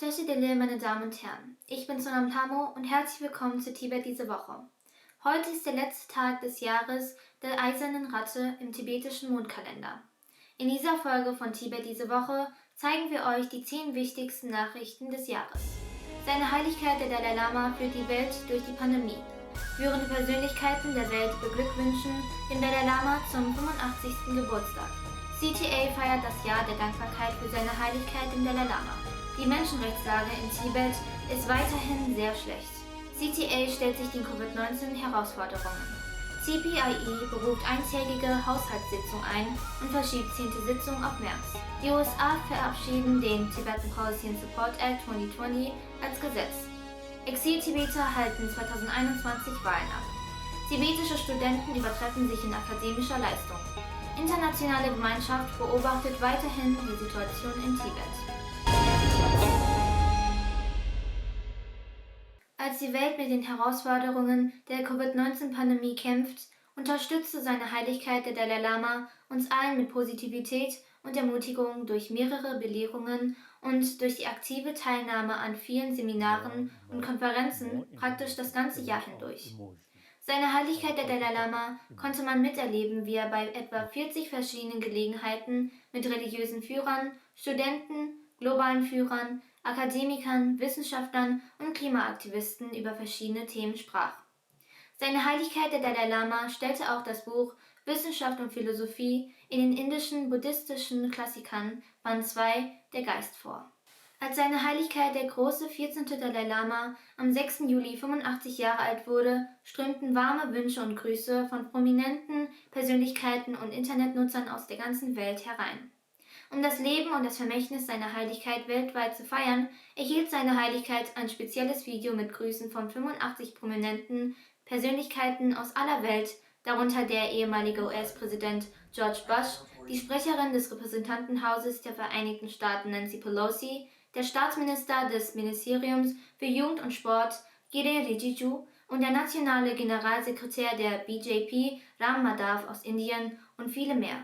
Tashi meine Damen und Herren, ich bin Sonam Tamo und herzlich willkommen zu Tibet diese Woche. Heute ist der letzte Tag des Jahres der Eisernen Ratte im tibetischen Mondkalender. In dieser Folge von Tibet diese Woche zeigen wir euch die 10 wichtigsten Nachrichten des Jahres. Seine Heiligkeit der Dalai Lama führt die Welt durch die Pandemie. Führende Persönlichkeiten der Welt beglückwünschen den Dalai Lama zum 85. Geburtstag. CTA feiert das Jahr der Dankbarkeit für seine Heiligkeit dem Dalai Lama. Die Menschenrechtslage in Tibet ist weiterhin sehr schlecht. CTA stellt sich den Covid-19-Herausforderungen. CPIE beruft eintägige Haushaltssitzung ein und verschiebt 10. Sitzung auf März. Die USA verabschieden den Tibetan Policy and Support Act 2020 als Gesetz. Exil-Tibeter halten 2021 Wahlen ab. Tibetische Studenten übertreffen sich in akademischer Leistung. Internationale Gemeinschaft beobachtet weiterhin die Situation in Tibet. Als die Welt mit den Herausforderungen der Covid-19-Pandemie kämpft, unterstützte seine Heiligkeit der Dalai Lama uns allen mit Positivität und Ermutigung durch mehrere Belehrungen und durch die aktive Teilnahme an vielen Seminaren und Konferenzen praktisch das ganze Jahr hindurch. Seine Heiligkeit der Dalai Lama konnte man miterleben, wie er bei etwa 40 verschiedenen Gelegenheiten mit religiösen Führern, Studenten, globalen Führern, Akademikern, Wissenschaftlern und Klimaaktivisten über verschiedene Themen sprach. Seine Heiligkeit der Dalai Lama stellte auch das Buch Wissenschaft und Philosophie in den indischen buddhistischen Klassikern Band 2 Der Geist vor. Als seine Heiligkeit der große 14. Dalai Lama am 6. Juli 85 Jahre alt wurde, strömten warme Wünsche und Grüße von prominenten Persönlichkeiten und Internetnutzern aus der ganzen Welt herein. Um das Leben und das Vermächtnis seiner Heiligkeit weltweit zu feiern, erhielt seine Heiligkeit ein spezielles Video mit Grüßen von 85 prominenten Persönlichkeiten aus aller Welt, darunter der ehemalige US-Präsident George Bush, die Sprecherin des Repräsentantenhauses der Vereinigten Staaten Nancy Pelosi, der Staatsminister des Ministeriums für Jugend und Sport Kiren Rijiju und der nationale Generalsekretär der BJP Ram Madhav aus Indien und viele mehr.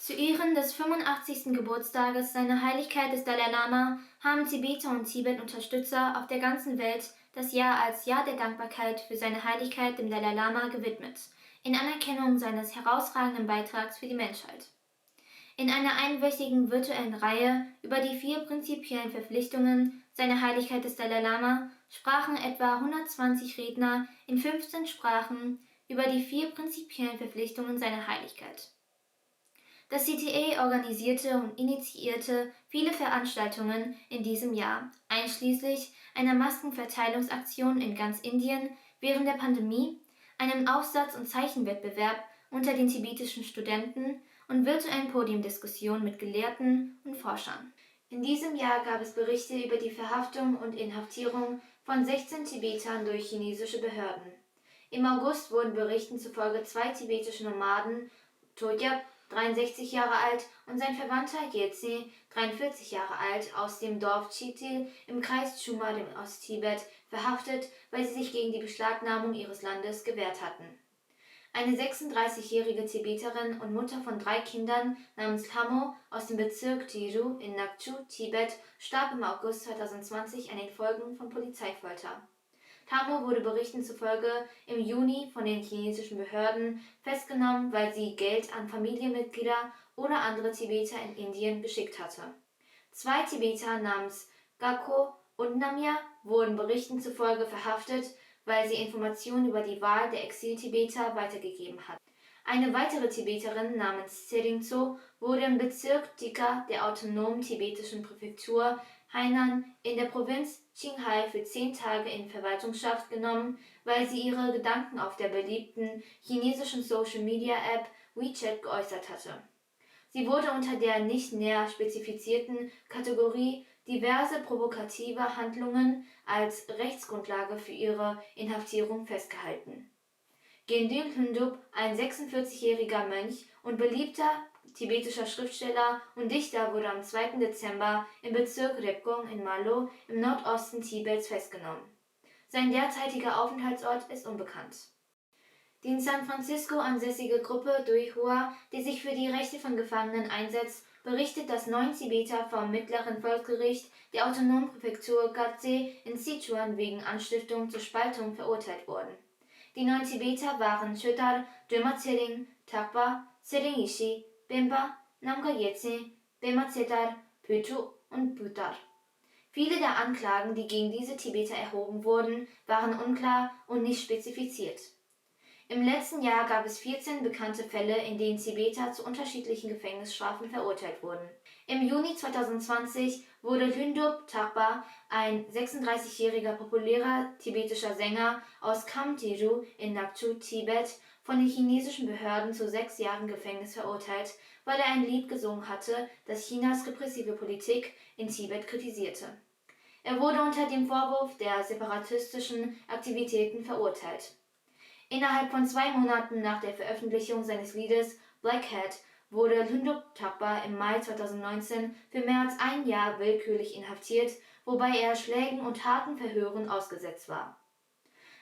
Zu Ehren des 85. Geburtstages seiner Heiligkeit des Dalai Lama haben Tibeter und Tibet-Unterstützer auf der ganzen Welt das Jahr als Jahr der Dankbarkeit für seine Heiligkeit dem Dalai Lama gewidmet, in Anerkennung seines herausragenden Beitrags für die Menschheit. In einer einwöchigen virtuellen Reihe über die 4 prinzipiellen Verpflichtungen seiner Heiligkeit des Dalai Lama sprachen etwa 120 Redner in 15 Sprachen über die 4 prinzipiellen Verpflichtungen seiner Heiligkeit. Das CTA organisierte und initiierte viele Veranstaltungen in diesem Jahr, einschließlich einer Maskenverteilungsaktion in ganz Indien während der Pandemie, einem Aufsatz- und Zeichenwettbewerb unter den tibetischen Studenten und virtuellen Podiumdiskussionen mit Gelehrten und Forschern. In diesem Jahr gab es Berichte über die Verhaftung und Inhaftierung von 16 Tibetern durch chinesische Behörden. Im August wurden Berichten zufolge 2 tibetische Nomaden, Todyap, 63 Jahre alt, und sein Verwandter Gyaltse, 43 Jahre alt, aus dem Dorf Chitil im Kreis Chumar in Osttibet verhaftet, weil sie sich gegen die Beschlagnahmung ihres Landes gewehrt hatten. Eine 36-jährige Tibeterin und Mutter von 3 Kindern namens Tamo aus dem Bezirk Tiru in Nakchu, Tibet, starb im August 2020 an den Folgen von Polizeifolter. Tamo wurde Berichten zufolge im Juni von den chinesischen Behörden festgenommen, weil sie Geld an Familienmitglieder oder andere Tibeter in Indien geschickt hatte. 2 Tibeter namens Gakko und Namya wurden Berichten zufolge verhaftet, weil sie Informationen über die Wahl der Exil-Tibeter weitergegeben hatten. Eine weitere Tibeterin namens Tseringtso wurde im Bezirk Dika der autonomen tibetischen Präfektur Hainan in der Provinz Qinghai für 10 Tage in Verwaltungshaft genommen, weil sie ihre Gedanken auf der beliebten chinesischen Social-Media-App WeChat geäußert hatte. Sie wurde unter der nicht näher spezifizierten Kategorie diverse provokative Handlungen als Rechtsgrundlage für ihre Inhaftierung festgehalten. Gendun Hundup, ein 46-jähriger Mönch und beliebter tibetischer Schriftsteller und Dichter, wurde am 2. Dezember im Bezirk Repgong in Malo im Nordosten Tibets festgenommen. Sein derzeitiger Aufenthaltsort ist unbekannt. Die in San Francisco ansässige Gruppe Dui Hua, die sich für die Rechte von Gefangenen einsetzt, berichtet, dass 9 Tibeter vom Mittleren Volksgericht der autonomen Präfektur Gaze in Sichuan wegen Anstiftung zur Spaltung verurteilt wurden. Die 9 Tibeter waren Chotar, Döma Tsering, Takpa, Tsering Ishi, Bemba, Namga Yetse, Bema Tsetar, Pötu und Bhutar. Viele der Anklagen, die gegen diese Tibeter erhoben wurden, waren unklar und nicht spezifiziert. Im letzten Jahr gab es 14 bekannte Fälle, in denen Tibeter zu unterschiedlichen Gefängnisstrafen verurteilt wurden. Im Juni 2020 wurde Lhundup Thakpa, ein 36-jähriger populärer tibetischer Sänger aus Khamtiru in Nakchu, Tibet, von den chinesischen Behörden zu 6 Jahren Gefängnis verurteilt, weil er ein Lied gesungen hatte, das Chinas repressive Politik in Tibet kritisierte. Er wurde unter dem Vorwurf der separatistischen Aktivitäten verurteilt. Innerhalb von 2 Monaten nach der Veröffentlichung seines Liedes Black Hat wurde Lhundup Thakpa im Mai 2019 für mehr als ein Jahr willkürlich inhaftiert, wobei er Schlägen und harten Verhören ausgesetzt war.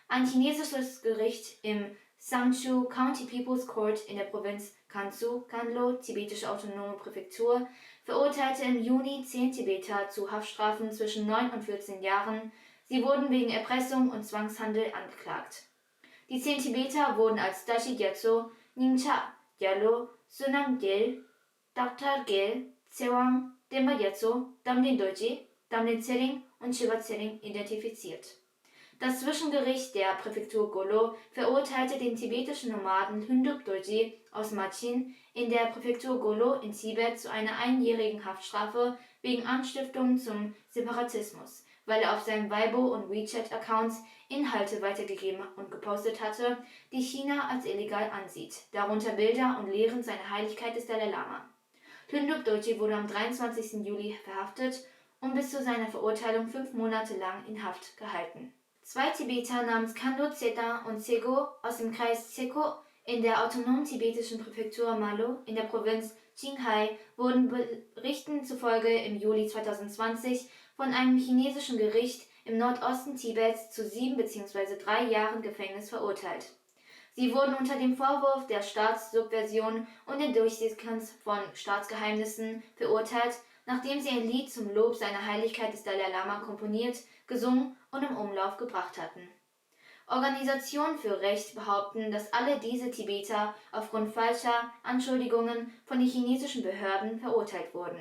Ein chinesisches Gericht im Sangchu County People's Court in der Provinz Gansu, Ganlo, tibetische autonome Präfektur, verurteilte im Juni 10 Tibeter zu Haftstrafen zwischen 9 und 14 Jahren. Sie wurden wegen Erpressung und Zwangshandel angeklagt. Die 10 Tibeter wurden als Dashi Gyatso, Nyingcha, Gyalo, Sunam Gyel, Daktar Gyel, Tsewang, Demba Gyatso, Damden Dorji, Damden Tsering und Shiva Tsering identifiziert. Das Zwischengericht der Präfektur Golo verurteilte den tibetischen Nomaden Lhundup Dorji aus Machin in der Präfektur Golo in Tibet zu einer einjährigen Haftstrafe wegen Anstiftung zum Separatismus, weil er auf seinem Weibo- und WeChat-Accounts Inhalte weitergegeben und gepostet hatte, die China als illegal ansieht, darunter Bilder und Lehren seiner Heiligkeit des Dalai Lama. Lhundup Dorji wurde am 23. Juli verhaftet und bis zu seiner Verurteilung 5 Monate lang in Haft gehalten. 2 Tibeter namens Kando Tseta und Sego aus dem Kreis Seko in der autonomen tibetischen Präfektur Malo in der Provinz Qinghai wurden Berichten zufolge im Juli 2020 von einem chinesischen Gericht im Nordosten Tibets zu 7 bzw. 3 Jahren Gefängnis verurteilt. Sie wurden unter dem Vorwurf der Staatssubversion und der Durchsickerns von Staatsgeheimnissen verurteilt, nachdem sie ein Lied zum Lob seiner Heiligkeit des Dalai Lama komponiert, gesungen und im Umlauf gebracht hatten. Organisationen für Recht behaupten, dass alle diese Tibeter aufgrund falscher Anschuldigungen von den chinesischen Behörden verurteilt wurden.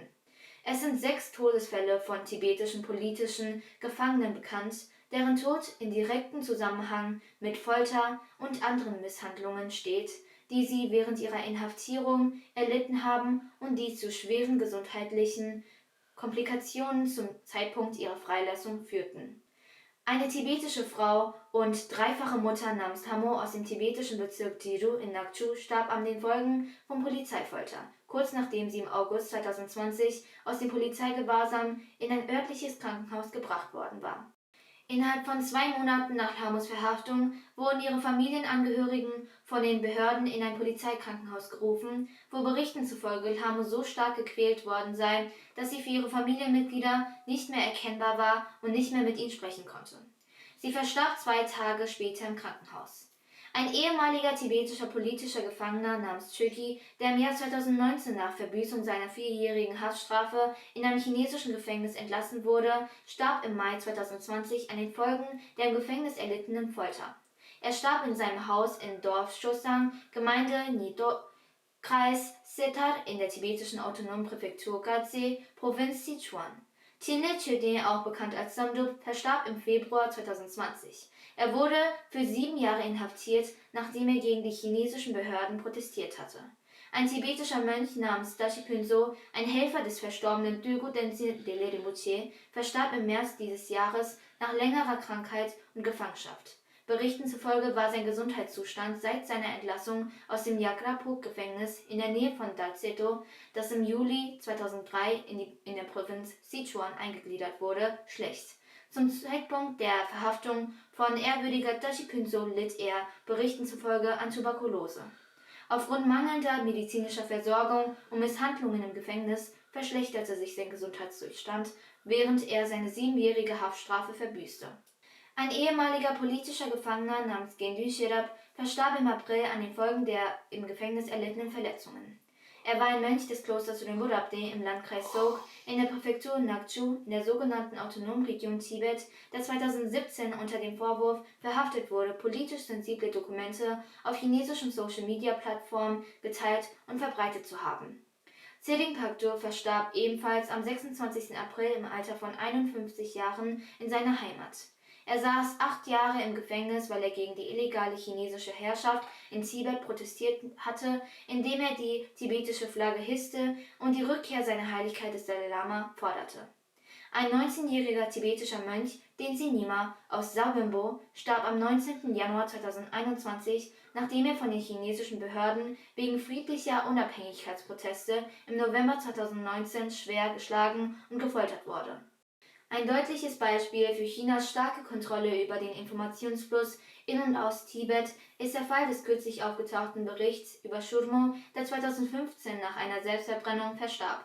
Es sind 6 Todesfälle von tibetischen politischen Gefangenen bekannt, deren Tod in direktem Zusammenhang mit Folter und anderen Misshandlungen steht, die sie während ihrer Inhaftierung erlitten haben und die zu schweren gesundheitlichen Komplikationen zum Zeitpunkt ihrer Freilassung führten. Eine tibetische Frau und 3-fache Mutter namens Tamo aus dem tibetischen Bezirk Jeju in Nakchu starb an den Folgen von Polizeifolter, kurz nachdem sie im August 2020 aus dem Polizeigewahrsam in ein örtliches Krankenhaus gebracht worden war. Innerhalb von 2 Monaten nach Tamos Verhaftung wurden ihre Familienangehörigen von den Behörden in ein Polizeikrankenhaus gerufen, wo Berichten zufolge Tamo so stark gequält worden sei, dass sie für ihre Familienmitglieder nicht mehr erkennbar war und nicht mehr mit ihnen sprechen konnte. Sie verstarb 2 Tage später im Krankenhaus. Ein ehemaliger tibetischer politischer Gefangener namens Chöki, der im Jahr 2019 nach Verbüßung seiner 4-jährigen Haftstrafe in einem chinesischen Gefängnis entlassen wurde, starb im Mai 2020 an den Folgen der im Gefängnis erlittenen Folter. Er starb in seinem Haus im Dorf Chosang, Gemeinde Nido, Kreis Setar in der tibetischen autonomen Präfektur Gaze, Provinz Sichuan. Tine Chöden, auch bekannt als Samdup, verstarb im Februar 2020. Er wurde für 7 Jahre inhaftiert, nachdem er gegen die chinesischen Behörden protestiert hatte. Ein tibetischer Mönch namens Dashi Phunso, ein Helfer des verstorbenen Dögo Denzin Dele Rinpoche, verstarb im März dieses Jahres nach längerer Krankheit und Gefangenschaft. Berichten zufolge war sein Gesundheitszustand seit seiner Entlassung aus dem Yagrapuk-Gefängnis in der Nähe von Dacheto, das im Juli 2003 in der Provinz Sichuan eingegliedert wurde, schlecht. Zum Zeitpunkt der Verhaftung von ehrwürdiger Dashi Phunso litt er, Berichten zufolge, an Tuberkulose. Aufgrund mangelnder medizinischer Versorgung und Misshandlungen im Gefängnis verschlechterte sich sein Gesundheitszustand, während er seine 7-jährige Haftstrafe verbüßte. Ein ehemaliger politischer Gefangener namens Gendun Sherab verstarb im April an den Folgen der im Gefängnis erlittenen Verletzungen. Er war ein Mönch des Klosters Rinpoche im Landkreis Seok in der Präfektur Nakchu in der sogenannten Autonomen Region Tibet, der 2017 unter dem Vorwurf verhaftet wurde, politisch sensible Dokumente auf chinesischen Social-Media-Plattformen geteilt und verbreitet zu haben. Tshering Phaktur verstarb ebenfalls am 26. April im Alter von 51 Jahren in seiner Heimat. Er saß 8 Jahre im Gefängnis, weil er gegen die illegale chinesische Herrschaft in Tibet protestiert hatte, indem er die tibetische Flagge hisste und die Rückkehr seiner Heiligkeit des Dalai Lama forderte. Ein 19-jähriger tibetischer Mönch, Denzin Nyima aus Saubimbo, starb am 19. Januar 2021, nachdem er von den chinesischen Behörden wegen friedlicher Unabhängigkeitsproteste im November 2019 schwer geschlagen und gefoltert wurde. Ein deutliches Beispiel für Chinas starke Kontrolle über den Informationsfluss in und aus Tibet ist der Fall des kürzlich aufgetauchten Berichts über Shurmo, der 2015 nach einer Selbstverbrennung verstarb.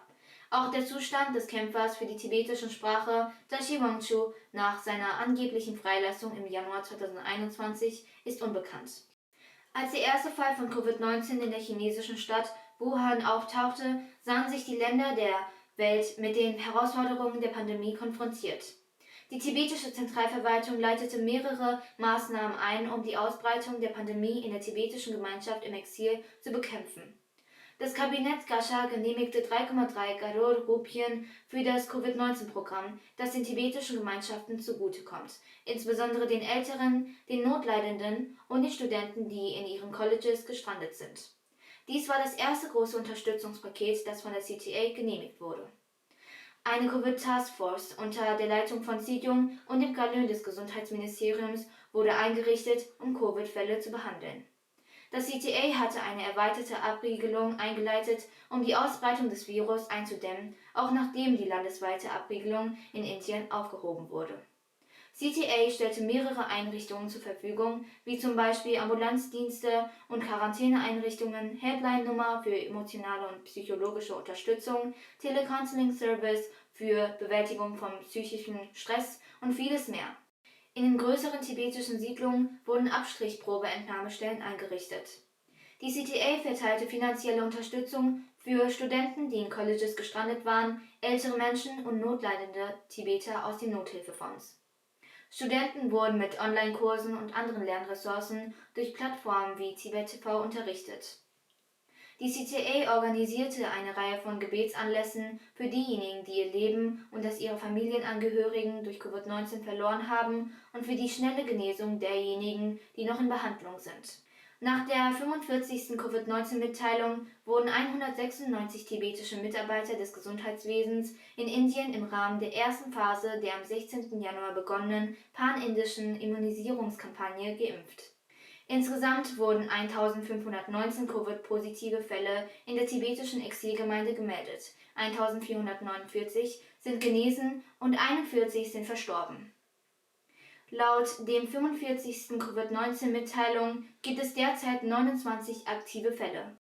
Auch der Zustand des Kämpfers für die tibetische Sprache Tashi Wangchu nach seiner angeblichen Freilassung im Januar 2021 ist unbekannt. Als der erste Fall von Covid-19 in der chinesischen Stadt Wuhan auftauchte, sahen sich die Länder der Welt mit den Herausforderungen der Pandemie konfrontiert. Die tibetische Zentralverwaltung leitete mehrere Maßnahmen ein, um die Ausbreitung der Pandemie in der tibetischen Gemeinschaft im Exil zu bekämpfen. Das Kabinett Gascha genehmigte 3,3 Crore Rupien für das Covid-19-Programm, das den tibetischen Gemeinschaften zugutekommt, insbesondere den Älteren, den Notleidenden und den Studenten, die in ihren Colleges gestrandet sind. Dies war das erste große Unterstützungspaket, das von der CTA genehmigt wurde. Eine Covid-Taskforce unter der Leitung von Sejong und dem Galön des Gesundheitsministeriums wurde eingerichtet, um Covid-Fälle zu behandeln. Das CTA hatte eine erweiterte Abriegelung eingeleitet, um die Ausbreitung des Virus einzudämmen, auch nachdem die landesweite Abriegelung in Indien aufgehoben wurde. CTA stellte mehrere Einrichtungen zur Verfügung, wie zum Beispiel Ambulanzdienste und Quarantäneeinrichtungen, Helpline-Nummer für emotionale und psychologische Unterstützung, Telecounseling-Service für Bewältigung von psychischem Stress und vieles mehr. In den größeren tibetischen Siedlungen wurden Abstrichprobe-Entnahmestellen eingerichtet. Die CTA verteilte finanzielle Unterstützung für Studenten, die in Colleges gestrandet waren, ältere Menschen und notleidende Tibeter aus den Nothilfefonds. Studenten wurden mit Online-Kursen und anderen Lernressourcen durch Plattformen wie Tibet TV unterrichtet. Die CTA organisierte eine Reihe von Gebetsanlässen für diejenigen, die ihr Leben und das ihrer Familienangehörigen durch Covid-19 verloren haben und für die schnelle Genesung derjenigen, die noch in Behandlung sind. Nach der 45. Covid-19-Mitteilung wurden 196 tibetische Mitarbeiter des Gesundheitswesens in Indien im Rahmen der ersten Phase der am 16. Januar begonnenen pan-indischen Immunisierungskampagne geimpft. Insgesamt wurden 1519 Covid-positive Fälle in der tibetischen Exilgemeinde gemeldet, 1449 sind genesen und 41 sind verstorben. Laut dem 45. Covid-19-Mitteilung gibt es derzeit 29 aktive Fälle.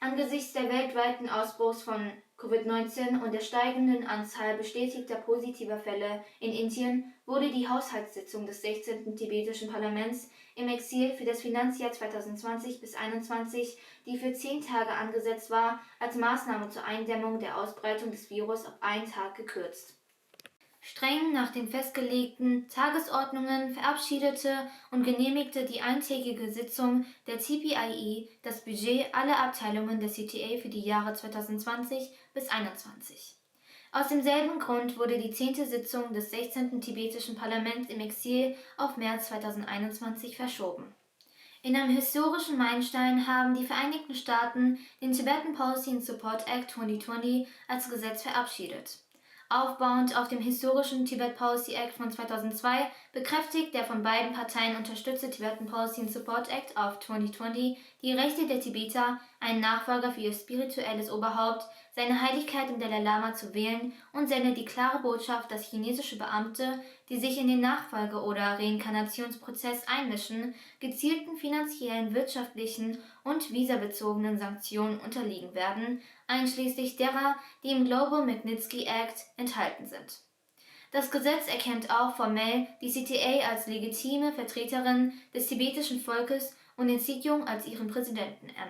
Angesichts der weltweiten Ausbruchs von Covid-19 und der steigenden Anzahl bestätigter positiver Fälle in Indien wurde die Haushaltssitzung des 16. tibetischen Parlaments im Exil für das Finanzjahr 2020 bis 2021, die für 10 Tage angesetzt war, als Maßnahme zur Eindämmung der Ausbreitung des Virus auf einen Tag gekürzt. Streng nach den festgelegten Tagesordnungen verabschiedete und genehmigte die eintägige Sitzung der TPIE das Budget aller Abteilungen der CTA für die Jahre 2020 bis 2021. Aus demselben Grund wurde die 10. Sitzung des 16. tibetischen Parlaments im Exil auf März 2021 verschoben. In einem historischen Meilenstein haben die Vereinigten Staaten den Tibetan Policy and Support Act 2020 als Gesetz verabschiedet. Aufbauend auf dem historischen Tibet Policy Act von 2002 bekräftigt der von beiden Parteien unterstützte Tibetan Policy and Support Act of 2020 die Rechte der Tibeter, einen Nachfolger für ihr spirituelles Oberhaupt, seine Heiligkeit im Dalai Lama zu wählen und sendet die klare Botschaft, dass chinesische Beamte, die sich in den Nachfolge- oder Reinkarnationsprozess einmischen, gezielten finanziellen, wirtschaftlichen und visabezogenen Sanktionen unterliegen werden, einschließlich derer, die im Global Magnitsky Act enthalten sind. Das Gesetz erkennt auch formell die CTA als legitime Vertreterin des tibetischen Volkes und den Sejong als ihren Präsidenten an.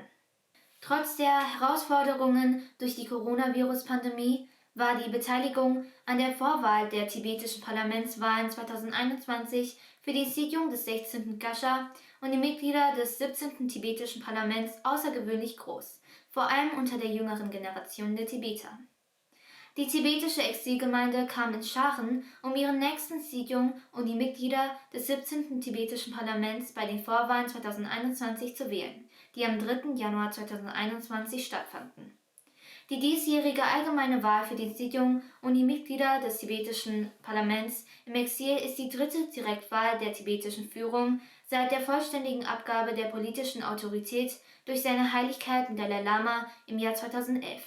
Trotz der Herausforderungen durch die Coronavirus-Pandemie war die Beteiligung an der Vorwahl der tibetischen Parlamentswahlen 2021 für die Sitjung des 16. Gascha und die Mitglieder des 17. tibetischen Parlaments außergewöhnlich groß, vor allem unter der jüngeren Generation der Tibeter. Die tibetische Exilgemeinde kam in Scharen, um ihren nächsten Sitjung und die Mitglieder des 17. tibetischen Parlaments bei den Vorwahlen 2021 zu wählen, die am 3. Januar 2021 stattfanden. Die diesjährige allgemeine Wahl für die Sitjung und die Mitglieder des tibetischen Parlaments im Exil ist die dritte Direktwahl der tibetischen Führung seit der vollständigen Abgabe der politischen Autorität durch seine Heiligkeit Dalai Lama im Jahr 2011.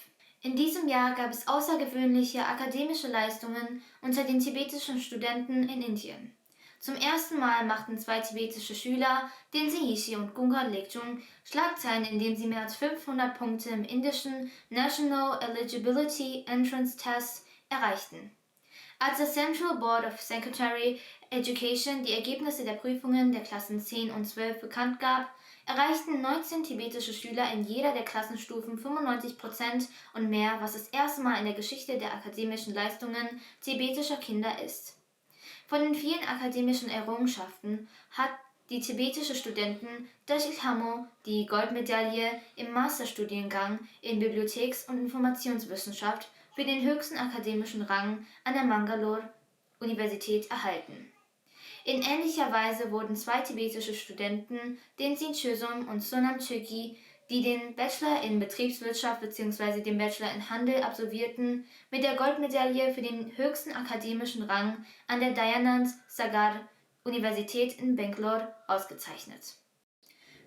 In diesem Jahr gab es außergewöhnliche akademische Leistungen unter den tibetischen Studenten in Indien. Zum ersten Mal machten zwei tibetische Schüler, Tenzin Yishi und Gungar Lekjung, Schlagzeilen, indem sie mehr als 500 Punkte im indischen National Eligibility Entrance Test erreichten. Als das Central Board of Secondary Education die Ergebnisse der Prüfungen der Klassen 10 und 12 bekannt gab, erreichten 19 tibetische Schüler in jeder der Klassenstufen 95% und mehr, was das erste Mal in der Geschichte der akademischen Leistungen tibetischer Kinder ist. Von den vielen akademischen Errungenschaften hat die tibetische Studentin Dashil Hamo die Goldmedaille im Masterstudiengang in Bibliotheks- und Informationswissenschaft für den höchsten akademischen Rang an der Mangalore-Universität erhalten. In ähnlicher Weise wurden zwei tibetische Studenten, Tenzin Choesung und Sonam Chökyi, die den Bachelor in Betriebswirtschaft bzw. den Bachelor in Handel absolvierten, mit der Goldmedaille für den höchsten akademischen Rang an der Dayanand Sagar Universität in Bangalore ausgezeichnet.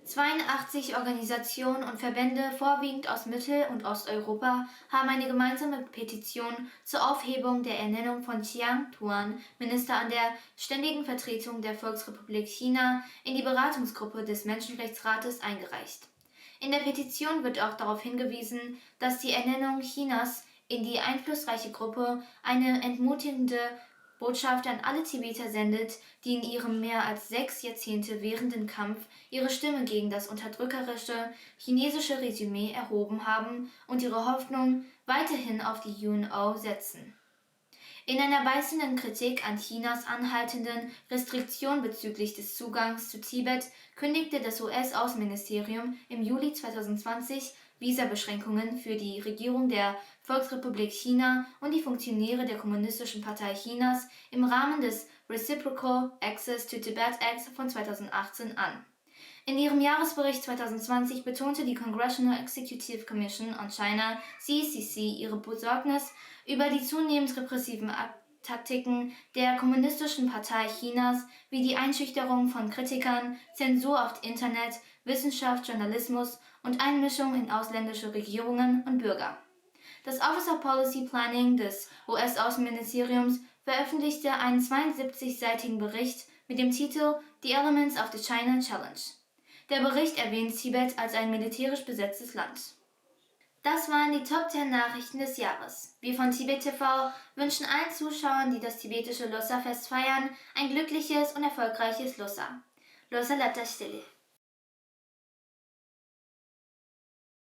82 Organisationen und Verbände, vorwiegend aus Mittel- und Osteuropa, haben eine gemeinsame Petition zur Aufhebung der Ernennung von Jiang Tuan, Minister an der Ständigen Vertretung der Volksrepublik China, in die Beratungsgruppe des Menschenrechtsrates eingereicht. In der Petition wird auch darauf hingewiesen, dass die Ernennung Chinas in die einflussreiche Gruppe eine entmutigende Botschaft an alle Tibeter sendet, die in ihrem mehr als 6 Jahrzehnte währenden Kampf ihre Stimme gegen das unterdrückerische chinesische Regime erhoben haben und ihre Hoffnung weiterhin auf die UNO setzen. In einer beißenden Kritik an Chinas anhaltenden Restriktionen bezüglich des Zugangs zu Tibet kündigte das US-Außenministerium im Juli 2020 Visabeschränkungen für die Regierung der Volksrepublik China und die Funktionäre der Kommunistischen Partei Chinas im Rahmen des Reciprocal Access to Tibet Act von 2018 an. In ihrem Jahresbericht 2020 betonte die Congressional Executive Commission on China (CECC) ihre Besorgnis über die zunehmend repressiven Taktiken der Kommunistischen Partei Chinas wie die Einschüchterung von Kritikern, Zensur auf Internet, Wissenschaft, Journalismus und Einmischung in ausländische Regierungen und Bürger. Das Office of Policy Planning des US-Außenministeriums veröffentlichte einen 72-seitigen Bericht mit dem Titel The Elements of the China Challenge. Der Bericht erwähnt Tibet als ein militärisch besetztes Land. Das waren die Top 10 Nachrichten des Jahres. Wir von Tibet TV wünschen allen Zuschauern, die das tibetische Losar-Fest feiern, ein glückliches und erfolgreiches Losar. Losa Latashitele.